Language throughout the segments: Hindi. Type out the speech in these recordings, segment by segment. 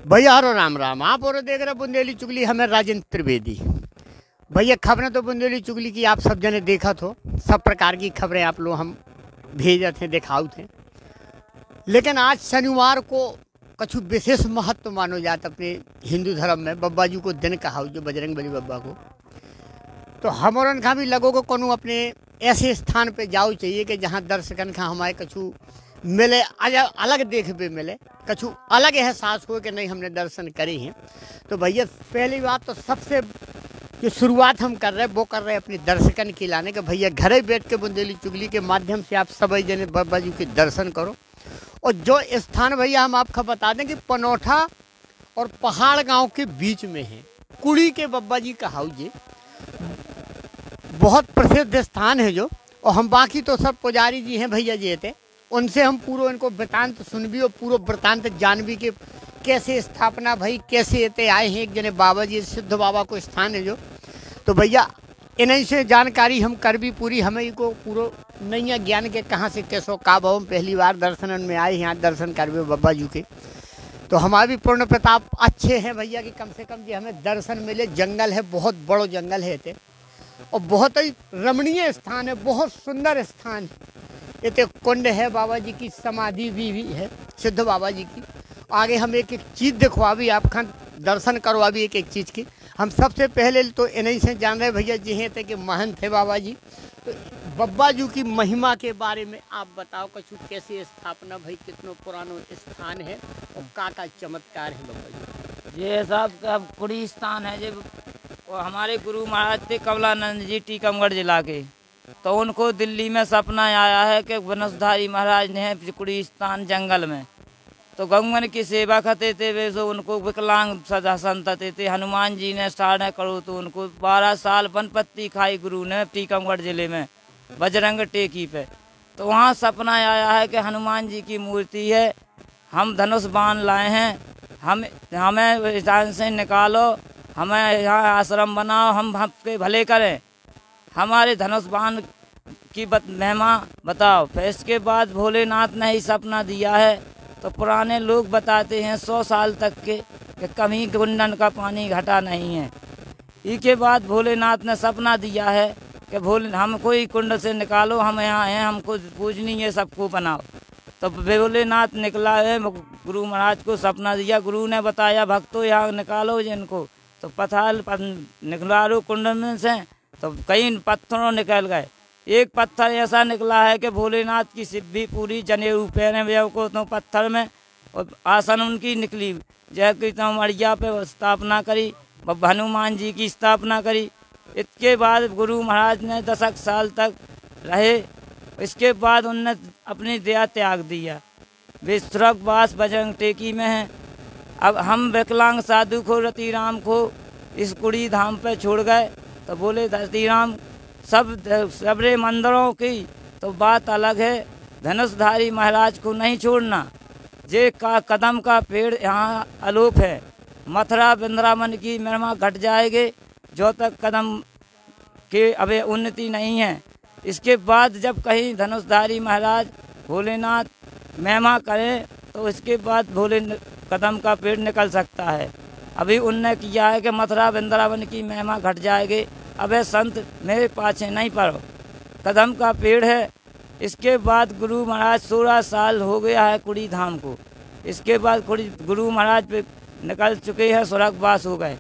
भैया हरो राम राम। आप और देख रहे बुंदेली चुगली, हमें राजेंद्र त्रिवेदी। भैया खबरें तो बुंदेली चुगली की आप सब जने देखा तो सब प्रकार की खबरें आप लोग हम भेजे थे, दिखाऊ थे। लेकिन आज शनिवार को कछु विशेष महत्व मानो जाता अपने हिंदू धर्म में। बब्बा जी को दिन कहा जो बजरंग बली बब्बा को, तो हमरन का भी लगो को कोनो अपने ऐसे स्थान पे जाओ चाहिए कि जहाँ दर्शकन का हमारे कछु मिले, अलग देख पे मिले, कछु अलग एहसास हो कि नहीं हमने दर्शन करे हैं। तो भैया पहली बात तो सबसे जो शुरुआत हम कर रहे हैं वो कर रहे हैं अपने दर्शकन की लाने के। भैया घरे बैठ के बुंदेली चुगली के माध्यम से आप सभी जने बाबा जी के दर्शन करो। और जो स्थान भैया हम आपको बता दें कि पनौठा और पहाड़ गांव के बीच में है, कुड़ी के बब्बा जी का हाउस जी, बहुत प्रसिद्ध स्थान है जो। और हम बाकी तो सब पुजारी जी हैं भैया जी थे, उनसे हम पूरा इनको वृतांत सुन भी और पूरा वृतांत जान भी कि कैसे स्थापना भाई कैसे इतने आए हैं। एक जने बाबा जी सिद्ध बाबा को स्थान है जो। तो भैया इन्हीं से जानकारी हम कर भी पूरी, हमें को पूरा नहीं है ज्ञान के कहाँ से कैसो का भाव। हम पहली बार दर्शन में आए यहाँ दर्शन करवे बाबा जी के, तो हमारे भी पूर्ण प्रताप अच्छे हैं भैया कि कम से कम जी हमें दर्शन मिले। जंगल है, बहुत बड़ो जंगल है इतने, और बहुत ही रमणीय स्थान है, बहुत सुंदर स्थान है। इतने कुंड है, बाबा जी की समाधि भी है सिद्ध बाबा जी की। आगे हम एक एक चीज़ दिखवा भी आपका दर्शन करवा भी एक एक चीज़ की। हम सबसे पहले तो इन्हीं से जान रहे भैया जी हैं थे कि महंत थे बाबा जी। तो बब्बा जी की महिमा के बारे में आप बताओ कछु, कैसे स्थापना भाई, कितना पुराना स्थान है और का चमत्कार है बाबा जी। ये सब कुड़ी स्थान है जो, और हमारे गुरु महाराज थे कमलानंद जी टीकमगढ़ जिला के। तो उनको दिल्ली में सपना आया है कि बनसधारी महाराज ने कुड़ी स्थान जंगल में तो गंगन की सेवा करते थे वे, सो उनको विकलांग सदा संतते थे। हनुमान जी ने स्टार्ट करो तो उनको 12 साल बनपत्ती खाई गुरु ने टीकमगढ़ जिले में बजरंग टेकी पे। तो वहाँ सपना आया है कि हनुमान जी की मूर्ति है, हम धनुष बाण लाए हैं, हमें स्थान से निकालो, हमें यहाँ आश्रम बनाओ, हम आपके भले करें, हमारे धनुष बाण की महिमा बताओ। फिर इसके बाद भोलेनाथ ने ही सपना दिया है। तो पुराने लोग बताते हैं 100 साल तक के कि कभी कुंडन का पानी घटा नहीं है। इसके बाद भोलेनाथ ने सपना दिया है कि हम कोई कुंड से निकालो, हम यहाँ हैं, हमको पूजनी है, सबको बनाओ। तो भोलेनाथ निकला है, गुरु महाराज को सपना दिया, गुरु ने बताया भक्तों यहाँ निकालो जिनको। तो पथाल निकला लो कुंड में से, तो कई पत्थरों निकल गए। एक पत्थर ऐसा निकला है कि भोलेनाथ की सिद्धि पूरी, जनेऊ पहने हुए को तो पत्थर में, और आसन उनकी निकली जय की तो मड़िया पे स्थापना करी, हनुमान जी की स्थापना करी। इसके बाद गुरु महाराज ने 10 साल तक रहे। इसके बाद उनने अपनी दया त्याग दिया, वे स्वर्गवास बजरंग टेकी में हैं। अब हम विकलांग साधु को रतिराम को इस कुड़ी धाम पे छोड़ गए। तो बोले रतिराम सबरे मंदिरों की तो बात अलग है, धनुषधारी महाराज को नहीं छोड़ना। जे का कदम का पेड़ यहाँ अलोप है, मथुरा वृंदावन की महिमा घट जाएगी जो तक कदम के अबे उन्नति नहीं है। इसके बाद जब कहीं धनुषधारी महाराज भोलेनाथ महिमा करें तो इसके बाद भोले कदम का पेड़ निकल सकता है। अभी उनने किया है कि मथुरा वृंदावन की महिमा घट जाएगी, अबे संत मेरे पाछे नहीं पड़ो, कदम का पेड़ है। इसके बाद गुरु महाराज 16 साल हो गया है कुड़ी धाम को। इसके बाद गुरु महाराज पे निकल चुके हैं, स्वर्गवास हो गए।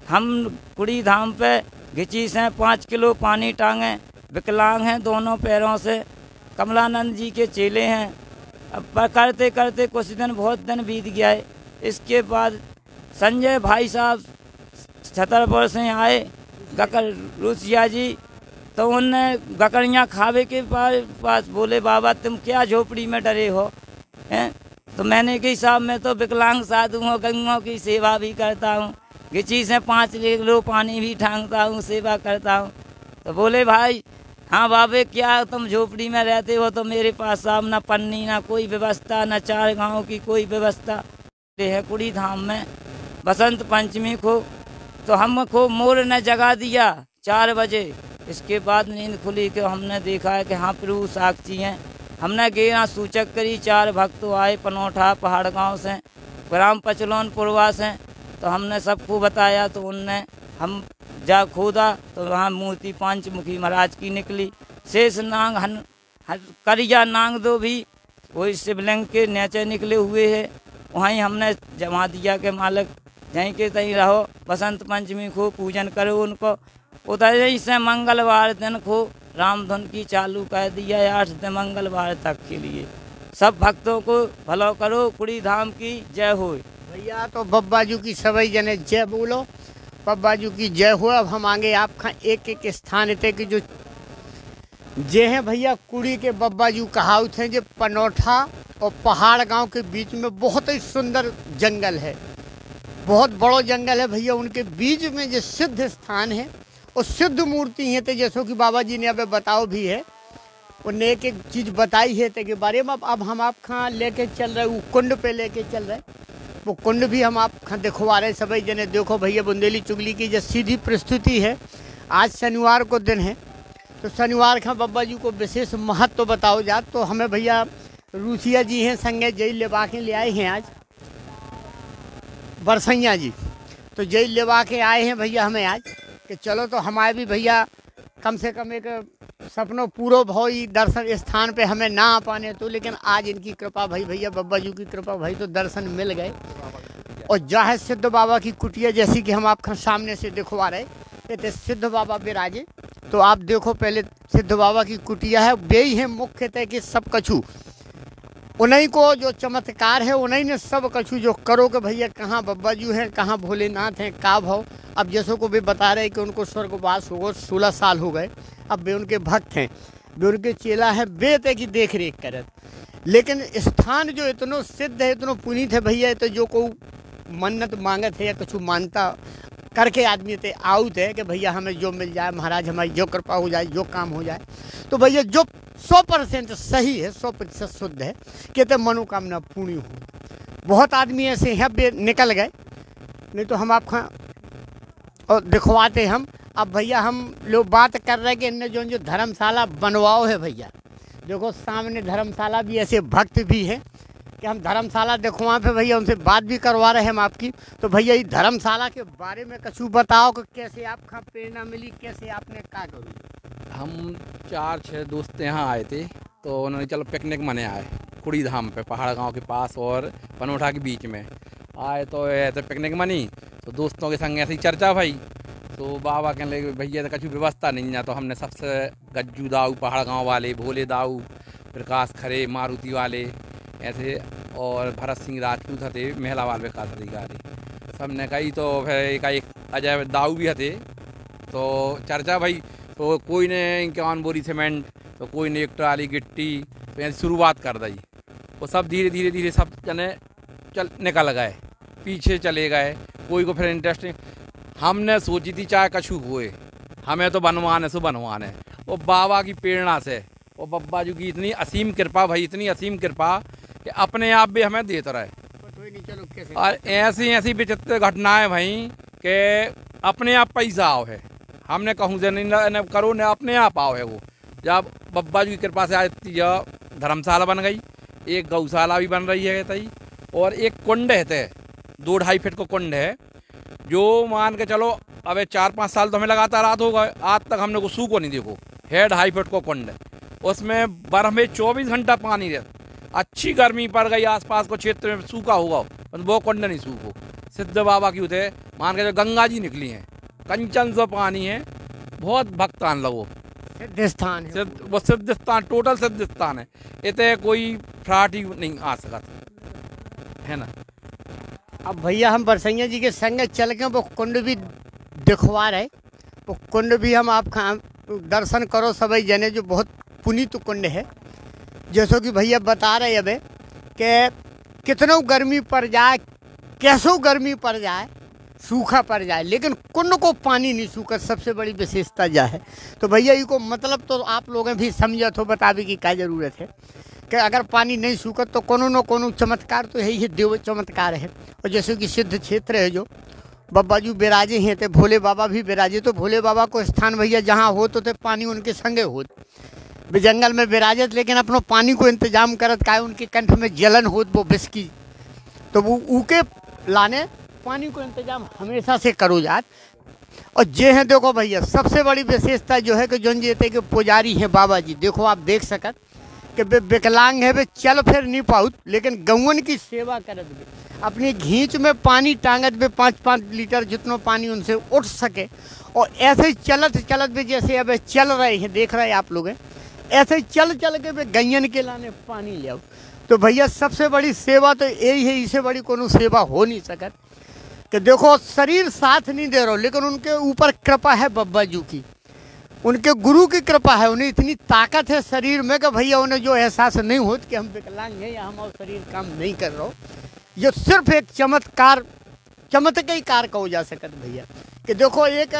हम कुड़ी धाम पे घिची से 5 किलो पानी टांगे, विकलांग हैं दोनों पैरों से, कमलानंद जी के चेले हैं। अब करते करते कुछ दिन, बहुत दिन बीत गया है। इसके बाद संजय भाई साहब छतरपुर से आए, गकर रूसिया जी, तो उनने गकड़ियाँ खावे के पास बोले बाबा तुम क्या झोपड़ी में डरे हो हैं। तो मैंने कि साहब मैं तो विकलांग साधु हूँ, गंगों की सेवा भी करता हूँ, गिची से 5 किलो पानी भी ठांगता हूँ, सेवा करता हूँ। तो बोले भाई हाँ बाबे क्या तुम झोपड़ी में रहते हो, तो मेरे पास साहब ना पन्नी ना कोई व्यवस्था, ना 4 गाँव की कोई व्यवस्था है। कुड़ी धाम में बसंत पंचमी को तो हमको मोर ने जगा दिया 4 बजे। इसके बाद नींद खुली कि हमने देखा है कि हाँ प्रभु साक्षी हैं। हमने गेरा सूचक करी, 4 भक्त आए पनौठा पहाड़ गांव से, ग्राम पचलौन पूर्वास हैं। तो हमने सबको बताया तो उनने हम जा खोदा तो वहाँ मूर्ति पंचमुखी महाराज की निकली। शेष नांग करिया नांग दो भी वही शिवलिंग के नीचे निकले हुए है। वहीं हमने जमा दिया के मालिक यहीं के तहीं रहो, बसंत पंचमी को पूजन करो उनको। उधर से मंगलवार दिन को रामधुन की चालू कर दिया 8 दिन मंगलवार तक के लिए। सब भक्तों को भलो करो, कुड़ी धाम की जय हो। भैया तो बब्बाजू की सभी जने जय बोलो, बब्बाजू की जय हो। अब हम आगे आपका एक एक स्थान थे कि जो जे हैं भैया कुड़ी के बब्बाजू कहावत हैं जो पनौठा और पहाड़ गांव के बीच में बहुत ही सुंदर जंगल है, बहुत बड़ो जंगल है भैया। उनके बीच में जो सिद्ध स्थान है और सिद्ध मूर्ति है तो जैसो कि बाबा जी ने अब बताओ भी है, उन्हें एक एक चीज़ बताई है तो के बारे में। अब हम आप खां लेके चल रहे, वो कुंड पे लेके चल रहे, वो कुंड भी हम आप खां दिखवा रहे सभी जने। देखो भैया बुंदेली चुगली की जो सीधी प्रस्तुति है। आज शनिवार को दिन है तो शनिवार का बब्बा जी को विशेष महत्व तो बताओ जा। तो हमें भैया रूसिया जी हैं संगे जय लेवा के ले आए हैं आज बरसैया जी, तो जय लेवा के आए हैं भैया हमें आज कि चलो तो हमारे भी भैया कम से कम एक सपनों पूरो भाई दर्शन स्थान पे हमें ना आ पाने तो, लेकिन आज इनकी कृपा भाई भैया बब्बा जी की कृपा भाई तो दर्शन मिल गए। और जहाँ सिद्ध बाबा की कुटिया जैसी कि हम आपके सामने से दिखवा रहे थे, सिद्ध बाबा विराजे। तो आप देखो पहले सिद्ध बाबा की कुटिया है, बेई है मुख्यतः कि सब कछु उन्हीं को जो चमत्कार है उन्हीं ने सब कछु जो करो कि भैया कहाँ बब्बा जी हैं, कहाँ भोलेनाथ हैं, का भाव। अब जैसों को भी बता रहे कि उनको स्वर्गवास हो गए, 16 साल हो गए, अब वे उनके भक्त हैं, वे उनके चेला है, बेते की देख रेख करत। लेकिन स्थान जो इतनो सिद्ध है, इतनो पुनीत है भैया, तो जो को मन्नत मांगत है या कुछ मानता करके आदमी ते आउत है कि भैया हमें जो मिल जाए महाराज, हमारी जो कृपा हो जाए, जो काम हो जाए। तो भैया जो 100% सही है, 100% शुद्ध है, कहते मनोकामना पूर्ण हो। बहुत आदमी ऐसे हैं बे निकल गए, नहीं तो हम आपका और दिखवाते हम। अब भैया हम लोग बात कर रहे हैं कि इनने जो धर्मशाला बनवाओ है भैया, देखो सामने धर्मशाला भी, ऐसे भक्त भी हैं कि हम धर्मशाला दिखवा पे भैया उनसे बात भी करवा रहे हैं हम आपकी। तो भैया ये धर्मशाला के बारे में कुछ बताओ कि कैसे आपका प्रेरणा मिली, कैसे आपने क्या करूँ। हम 4-6 दोस्त यहाँ आए थे तो उन्होंने चलो पिकनिक मने आए कुड़ी धाम पे, पहाड़ गांव के पास और पनौठा के बीच में आए। तो ऐसे पिकनिक मनी तो दोस्तों के संग ऐसी चर्चा भाई, तो बाबा कहने लगे भैया तो कछु व्यवस्था नहीं है। तो हमने सबसे गज्जू दाऊ पहाड़ गाँव वाले, भोले दाऊ, प्रकाश खरे, मारुति वाले ऐसे, और भरत सिंह राजपूत थे, महिलावाल विकास अधिकारी सबने कही। तो फिर एक अजय दाऊ भी थे। तो चर्चा भाई, तो कोई ने इक्यावन बोरी सीमेंट, तो कोई ने एक ट्राली गिट्टी, तो ऐसी शुरुआत कर दी। वो सब धीरे धीरे धीरे सब जने चल निकल गए, पीछे चले गए। कोई को फिर इंटरेस्टिंग हमने सोची थी चाहे कछु हुए, हमें तो बनवाने सो बनवाने। वो बाबा की प्रेरणा से, वो बब्बा जी की इतनी असीम कृपा भाई, इतनी असीम कृपा कि अपने आप भी हमें देते रहे। और ऐसी ऐसी विचित्र घटनाएं भाई कि अपने आप पैसा आओ है, हमने कहूँ से नहीं करो न अपने आप आओ है। वो जब बब्बा जी की कृपा से आज धर्मशाला बन गई, एक गौशाला भी बन रही है तई, और एक कुंड है थे 2-2.5 फीट को कुंड है, जो मान के चलो अब 4-5 साल तो हमें लगातार रात हो गए, आज तक हमने को सूखो नहीं देखो है। 2.5 फीट को कुंड, उसमें बर्फ में 24 घंटा पानी रहता। अच्छी गर्मी पड़ गई, आसपास को क्षेत्र में सूखा होगा, वो कुंड नहीं सूखो। सिद्ध बाबा की उठे मान के जो गंगा जी निकली हैं, कंचन से पानी है, बहुत भक्तान लगो सिद्ध स्थान है वो सिद्ध स्थान, टोटल सिद्ध स्थान है। इतने कोई फ्राट ही नहीं आ सकता है ना। अब भैया हम बरसैया जी के संग चल के वो कुंड भी दिखवा रहे, वो कुंड भी हम आप दर्शन करो सभी जने, जो बहुत पुनीत कुंड है। जैसो कि भैया बता रहे अब कि कितनों गर्मी पड़ जाए, कैसो गर्मी पड़ जाए, सूखा पड़ जाए, लेकिन कुंड को पानी नहीं सूखा, सबसे बड़ी विशेषता जा है। तो भैया ये को मतलब तो आप लोगों भी समझे तो बतावे की क्या ज़रूरत है कि अगर पानी नहीं सूखत तो कोनो न कोनो चमत्कार तो है ही, देव चमत्कार है। और जैसे कि सिद्ध क्षेत्र है जो बब्बा जी विराजे हैं, तो भोले बाबा भी विराजे। तो भोले बाबा को स्थान भैया जहाँ हो तो पानी उनके संगे हो, वे जंगल में विराजत, लेकिन अपनो पानी को इंतजाम करत का उनके कंठ में जलन होत, वो विष की तो वो ऊके लाने पानी को इंतजाम हमेशा से करो जात। और जे हैं देखो भैया सबसे बड़ी विशेषता जो है कि जोन जी कि पुजारी हैं बाबा जी, देखो आप देख सकत कि वे विकलांग है, वे चल फिर नहीं पाउत, लेकिन गौवन की सेवा करत वे अपनी घींच में पानी टांगत वे 5-5 लीटर जितना पानी उनसे उठ सके। और ऐसे ही चलत चलत भी जैसे अब चल रहे हैं, देख रहे हैं आप लोग, ऐसे ही चल चल के वे गैयन के लाने पानी ले आओ। तो भैया सबसे बड़ी सेवा तो यही है, इससे बड़ी कोनो सेवा हो नहीं सकत। कि देखो शरीर साथ नहीं दे रहा लेकिन उनके ऊपर कृपा है बब्बा जी की, उनके गुरु की कृपा है, उन्हें इतनी ताकत है शरीर में कि भैया उन्हें जो एहसास नहीं होता कि हम विकलांग हैं या हमारा शरीर काम नहीं कर रहा हो। ये सिर्फ एक चमत्कार कहो जा सकत भैया कि देखो एक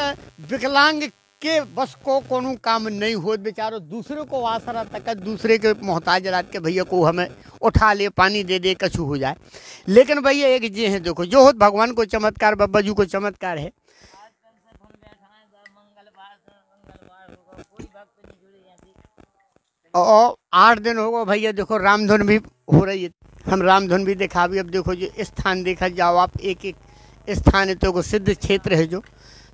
विकलांग के बस को कोनो काम नहीं हो, बेचारो दूसरे को आसरा तक, दूसरे के मोहताज रात के भैया को हमें उठा ले, पानी दे दे, कछु हो जाए। लेकिन भैया एक जे है देखो जो हो भगवान को चमत्कार, बब्बा जी को चमत्कार है। और 8 दिन होगा भैया देखो रामधुन भी हो रही है, हम रामधुन भी देखा भी। अब देखो जो स्थान देखा जाओ आप, एक एक स्थान है तो सिद्ध क्षेत्र है जो,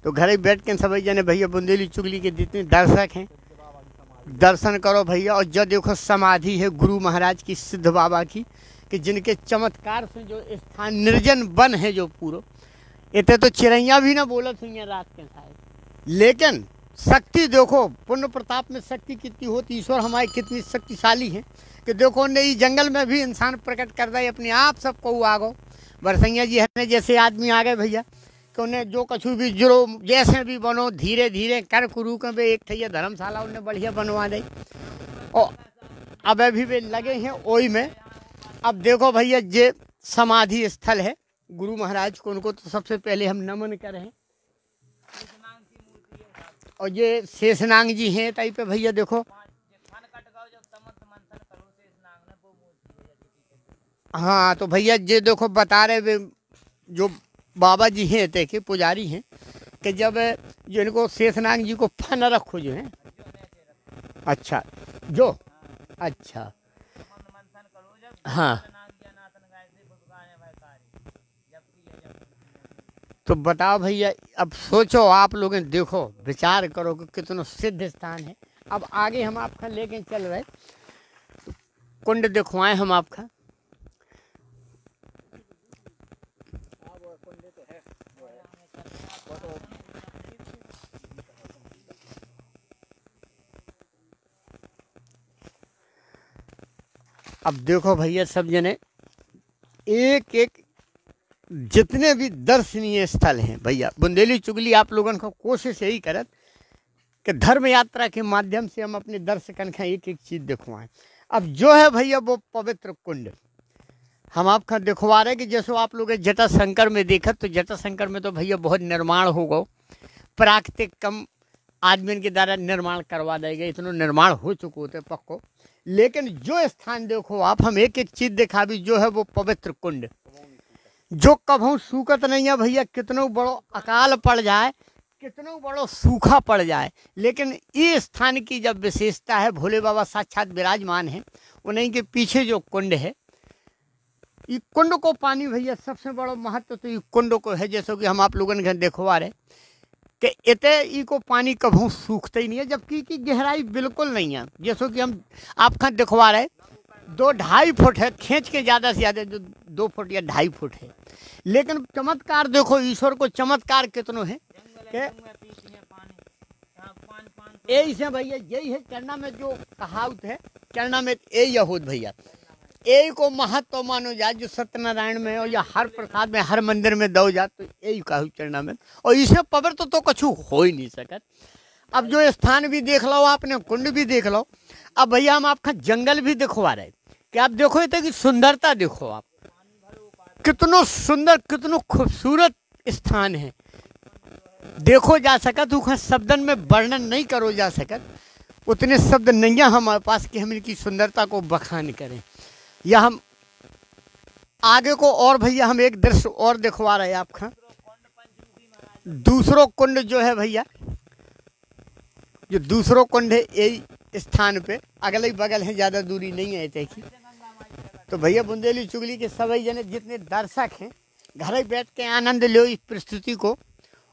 तो घर ही बैठ के सभी जने भैया बुंदेली चुगली के जितने दर्शक हैं दर्शन करो भैया। और जो देखो समाधि है गुरु महाराज की, सिद्ध बाबा की, कि जिनके चमत्कार से जो स्थान निर्जन वन है जो पूरा, इतने तो चिड़ैया भी ना बोलत हुई हैं रात के शायद, लेकिन शक्ति देखो पुण्य प्रताप में शक्ति कितनी होती, ईश्वर हमारे कितनी शक्तिशाली है कि देखो ने जंगल में भी इंसान प्रकट कर दे अपने आप सबको आगो। बरसैया जी है जैसे आदमी आ गए भैया कि उन्हें जो कछु भी जो जैसे भी बनो धीरे धीरे कर कुरू के वे एक ठैया धर्मशाला उन्हें बढ़िया बनवा दे। और अब अभी वे लगे हैं ओई में। अब देखो भैया ये समाधि स्थल है गुरु महाराज को, उनको तो सबसे पहले हम नमन करें। और ये शेषनाग जी हैं ताई पे भैया देखो, हाँ तो भैया ये देखो बता रहे वे जो बाबा जी हैं ते के पुजारी हैं कि जब जो इनको शेषनाग जी को फन रखो जो है, अच्छा जो अच्छा हाँ तो बताओ भैया, अब सोचो आप लोग देखो विचार करो कि कितना सिद्ध स्थान है। अब आगे हम आपका लेके चल रहे कुंड दिखवाएं हम आपका। अब देखो भैया सब जने एक एक जितने भी दर्शनीय स्थल हैं भैया बुंदेली चुगली आप लोगों को कोशिश यही करत कि धर्म यात्रा के माध्यम से हम अपने दर्शकन का एक एक चीज़ दिखवाएं। अब जो है भैया वो पवित्र कुंड हम आपका दिखवा रहे कि जैसे आप लोग जटाशंकर में देखत, तो जटाशंकर में तो भैया बहुत निर्माण हो गो, प्राकृतिक कम आदमी के द्वारा निर्माण करवा देगा, इतना निर्माण हो चुके होते पक्को। लेकिन जो स्थान देखो आप, हम एक एक चीज़ दिखा भी, जो है वो पवित्र कुंड जो कभू सूखत नहीं है भैया, कितनों बड़ो अकाल पड़ जाए, कितनों बड़ो सूखा पड़ जाए, लेकिन ये स्थान की जब विशेषता है, भोले बाबा साक्षात विराजमान है, उन्हीं के पीछे जो कुंड है, ये कुंड को पानी भैया सबसे बड़ा महत्व तो ये कुंड को है। जैसे कि हम आप लोगों ने दिखवा रहे कि इतने ई को पानी कभू सूखता ही नहीं है, जबकि की गहराई बिल्कुल नहीं है। जैसे कि हम आपका दिखवा रहे 2-2.5 फुट है, खींच के ज़्यादा से ज़्यादा जो 2 फुट या 2.5 फुट है। लेकिन चमत्कार देखो ईश्वर को चमत्कार कितनो है यही से भैया, यही है चरना में जो कहावत है, चरना में यही होत भैया, यही को महत्व मानो जाए जो सत्यनारायण में हो या हर प्रसाद में हर मंदिर में दो जात, तो यही कहू चरना में। और इसे पवित्र तो कछु हो ही नहीं सकत। अब जो स्थान भी देख लो आपने, कुंड भी देख लो। अब भैया हम आपका जंगल भी दिखवा रहे कि आप देखो इतने की सुंदरता देखो आप, कितनो सुंदर कितनो खूबसूरत स्थान है, देखो जा सकत उखा शब्दन में वर्णन नहीं करो जा सकत, उतने शब्द नहीं है हमारे पास कि हम इनकी सुंदरता को बखान करें। या हम आगे को और भैया हम एक दृश्य और दिखवा रहे हैं आपका। दूसरो कुंड जो है भैया, जो दूसरो कुंड है यही स्थान पे अगल ही बगल है, ज़्यादा दूरी नहीं है। देखिए तो भैया बुंदेली चुगली के सभी जने जितने दर्शक हैं घर बैठ के आनंद लो इस प्रस्तुति को,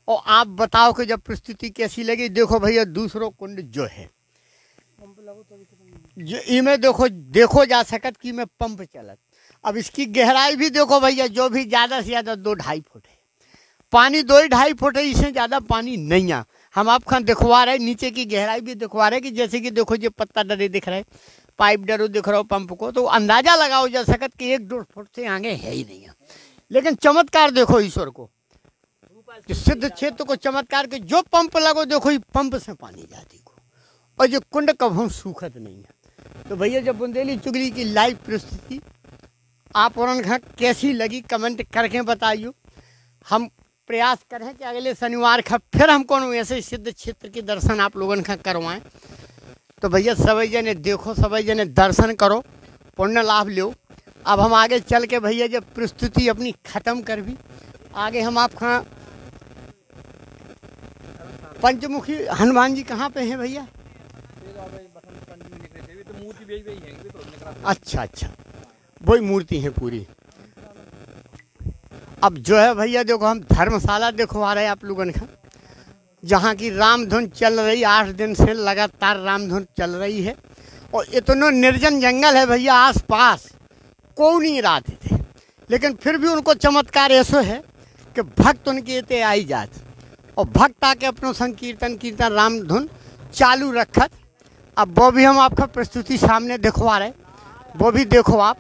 और आप बताओ कि जब प्रस्तुति कैसी लगी। देखो भैया दूसरो कुंड जो है जो इमें देखो जा सकत कि में पंप चलत। अब इसकी गहराई भी देखो भैया, जो भी ज़्यादा से ज़्यादा 2-2.5 फुट है पानी, 2-2.5 फुट है, इससे ज़्यादा पानी नहीं है। हम आपको दिखवा रहे नीचे की गहराई भी दिखवा रहे कि जैसे कि देखो ये पत्ता डरे दिख रहा है, पाइप डरो दिख रहा हो पंप को, तो अंदाजा लगाओ जा सकत कि 1-2 फुट से आगे है ही नहीं है। लेकिन चमत्कार देखो ईश्वर को, सिद्ध क्षेत्र को चमत्कार के जो पंप लगो देखो ये पंप से पानी जाती को, और जो कुंड कभी सूखत नहीं है। तो भैया जब बुंदेली चुगली की लाइव प्रस्तुति आप और कैसी लगी कमेंट करके बताइयो। हम प्रयास करें कि अगले शनिवार का फिर हम कौन ऐसे सिद्ध क्षेत्र के दर्शन आप लोगों का करवाएं। तो भैया सभी जने देखो, सभी जने दर्शन करो, पुण्य लाभ लो। अब हम आगे चल के भैया जब प्रस्तुति अपनी ख़त्म कर भी आगे हम आपका पंचमुखी हनुमान जी कहाँ पे हैं भैया? अच्छा अच्छा, वही मूर्ति है पूरी। अब जो है भैया देखो हम धर्मशाला दिखवा रहे हैं आप लोगों का, जहाँ की रामधुन चल रही, 8 दिन से लगातार रामधुन चल रही है, और इतना निर्जन जंगल है भैया, आसपास कोई नहीं रहते थे, लेकिन फिर भी उनको चमत्कार ऐसा है कि भक्त उनके इतने आई जात, और भक्त आके अपनों संकीर्तन कीर्तन रामधुन चालू रखत। अब वो भी हम आपका प्रस्तुति सामने दिखवा रहे, वो भी देखो आप।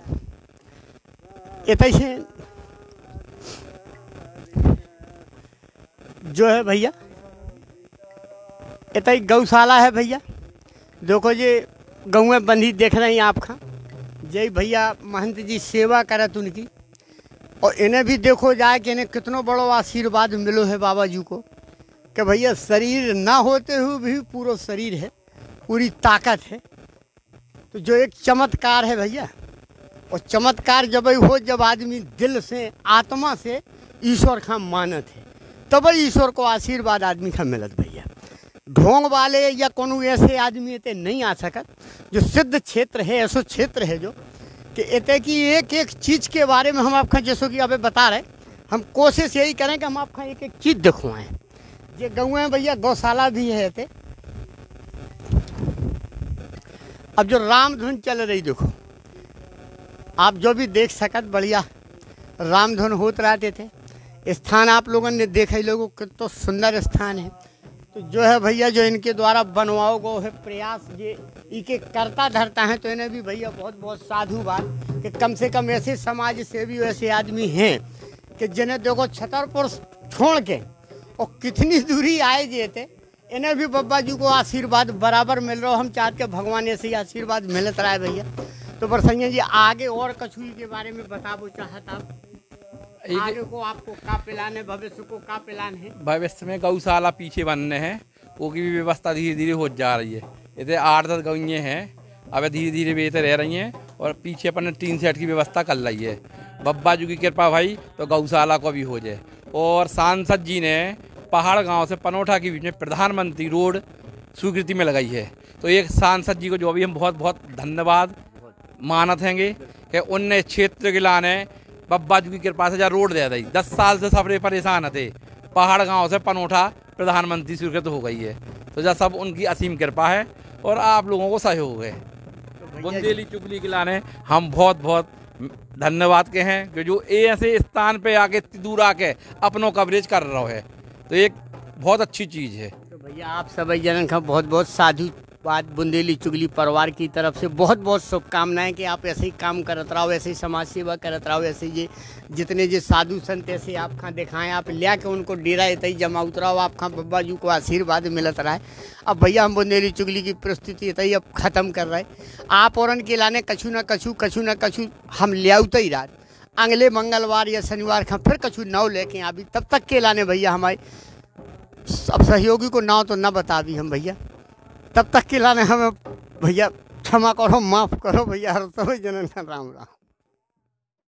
इतने जो है भैया इतनी गौशाला है भैया, देखो ये गऊ बंधी देख रहे हैं आपका, जय भैया महंत जी सेवा करत उनकी, और इन्हें भी देखो जाए कि इन्हें कितनो बड़ो आशीर्वाद मिलो है बाबा जी को, कि भैया शरीर ना होते हुए भी पूरा शरीर है, पूरी ताकत है। तो जो एक चमत्कार है भैया, और चमत्कार जब हो जब आदमी दिल से आत्मा से ईश्वर का मानत है, तब ईश्वर को आशीर्वाद आदमी का मिलत भैया। ढोंग वाले या कोनो ऐसे आदमी इतने नहीं आ सकत। जो सिद्ध क्षेत्र है, ऐसा क्षेत्र है जो कि इतने की एक एक चीज़ के बारे में हम आपका जैसे कि अभी बता रहे, हम कोशिश यही करें कि हम आपका एक एक चीज़ दिखवाएं। ये गऊ है भैया, गौशाला भी है इतने। अब जो रामधुन चल रही देखो, आप जो भी देख सकत, बढ़िया रामधुन होत रहते थे। स्थान आप लोगों ने देखा ही लोगों कितना तो सुंदर स्थान है। तो जो है भैया जो इनके द्वारा बनवाओ गो है प्रयास ये इनके करता धरता है, तो इन्हें भी भैया बहुत बहुत साधुवाद कि कम से कम ऐसे समाज सेवी ऐसे आदमी हैं कि जिन्हें देखो छतरपुर छोड़ के और कितनी दूरी आए जेते, इन्हें भी बाबा जी को आशीर्वाद बराबर मिल रहा हो। हम चाहते के भगवान ऐसे ही आशीर्वाद मिलत रहा है भैया। तो बरसैया जी आगे और कछुई के बारे में बताबो चाहत आप, आगे को आपको का प्लान है, भविष्य को का प्लान है? भविष्य में गौशाला पीछे बनने हैं, वो की भी व्यवस्था धीरे धीरे हो जा रही है। इतने 8-10 गौएँ हैं, अब धीरे धीरे बेहतर रह रही हैं, और पीछे अपन ने 3 सेट की व्यवस्था कर ली है। बब्बा जी की कृपा भाई तो गौशाला को भी हो जाए। और सांसद जी ने पहाड़ गांव से पनोठा के बीच में प्रधानमंत्री रोड स्वीकृति में लगाई है। तो एक सांसद जी को जो भी हम बहुत बहुत धन्यवाद मानत हैंगे कि उनने क्षेत्र के लाने बब्बा जी की कृपा से रोड दे दी। 10 साल से सब परेशान थे, पहाड़ गांव से पनोठा प्रधानमंत्री स्वीकृत हो गई है। तो जब सब उनकी असीम कृपा है और आप लोगों को सहयोग है। बुंदेली चुगली के लाने हम बहुत बहुत धन्यवाद के हैं कि जो ऐसे स्थान पे आके इतनी दूर आके अपनों कवरेज कर रहा है, तो एक बहुत अच्छी चीज़ है। तो भैया आप सभी जनन का बहुत बहुत साधुवाद बुंदेली चुगली परिवार की तरफ से बहुत बहुत शुभकामनाएं कि आप ऐसे ही काम करत रहो, ऐसे ही समाज सेवा करत रहो, ऐसे ये जितने जो साधु संत ऐसे आप खां दिखाएं, आप लिया के उनको डेरा इतना ही जमा उतराओ, आप खां बब्बा जी को आशीर्वाद मिलत रहा है। अब भैया हम बुंदेली चुगली की प्रस्तुति इतना ही अब ख़त्म कर रहे, आप और उनके लाने कछु न कछु हम ले आते ही रात अगले मंगलवार या शनिवार का फिर कछु नाव लेके अभी, तब तक के लाने भैया हमारे अब सहयोगी को नाव तो न बता दी हम भैया, तब तक के लाने हमें भैया क्षमा करो, माफ़ करो भैया। हर समय जनन राम राम।